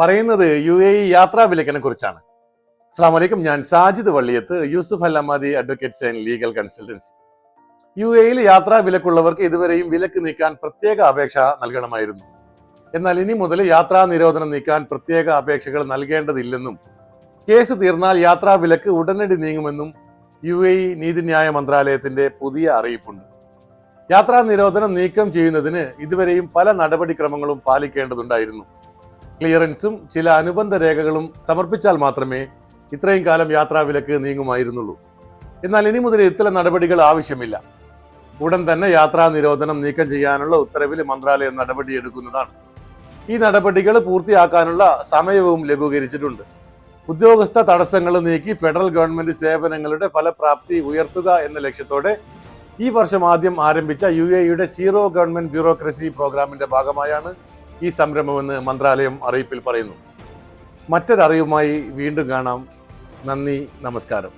പറയുന്നത് UAE യാത്രാ വിലക്കിനെ കുറിച്ചാണ്. അസ്സലാമു അലൈക്കും. ഞാൻ സാജിദ് വള്ളിയത്ത്, യൂസുഫ് അൽ അമാദി അഡ്വക്കേറ്റ്സ് ആൻഡ് ലീഗൽ കൺസൾട്ടൻസി. UAEയിൽ യാത്രാ വിലക്കുള്ളവർക്ക് ഇതുവരെയും വിലക്ക് നീക്കാൻ പ്രത്യേക അപേക്ഷ നൽകണമായിരുന്നു. എന്നാൽ ഇനി മുതൽ യാത്രാ നിരോധനം നീക്കാൻ പ്രത്യേക അപേക്ഷകൾ നൽകേണ്ടതില്ലെന്നും കേസ് തീർന്നാൽ യാത്രാ വിലക്ക് ഉടനടി നീങ്ങുമെന്നും UAE നീതിന്യായ മന്ത്രാലയത്തിന്റെ പുതിയ അറിയിപ്പുണ്ട്. യാത്രാ നിരോധനം നീക്കം ചെയ്യുന്നതിന് ഇതുവരെയും പല നടപടിക്രമങ്ങളും പാലിക്കേണ്ടതുണ്ടായിരുന്നു. ക്ലിയറൻസും ചില അനുബന്ധ രേഖകളും സമർപ്പിച്ചാൽ മാത്രമേ ഇത്രയും കാലം യാത്രാ വിലക്ക് നീങ്ങുമായിരുന്നുള്ളൂ. എന്നാൽ ഇനി മുതൽ ഇത്തരം നടപടികൾ ആവശ്യമില്ല. ഉടൻ തന്നെ യാത്രാ നിരോധനം നീക്കം ചെയ്യാനുള്ള ഉത്തരവിൽ മന്ത്രാലയം നടപടിയെടുക്കുന്നതാണ്. ഈ നടപടികൾ പൂർത്തിയാക്കാനുള്ള സമയവും ലഘൂകരിച്ചിട്ടുണ്ട്. ഉദ്യോഗസ്ഥ തടസ്സങ്ങൾ നീക്കി ഫെഡറൽ ഗവൺമെന്റ് സേവനങ്ങളുടെ ഫലപ്രാപ്തി ഉയർത്തുക എന്ന ലക്ഷ്യത്തോടെ ഈ വർഷം ആദ്യം ആരംഭിച്ച UAEയുടെ സീറോ ഗവൺമെന്റ് ബ്യൂറോക്രസി പ്രോഗ്രാമിന്റെ ഭാഗമായാണ് ഈ സംരംഭമെന്ന് മന്ത്രാലയം അറിയിപ്പിൽ പറയുന്നു. മറ്റൊരറിവുമായി വീണ്ടും കാണാം. നന്ദി, നമസ്കാരം.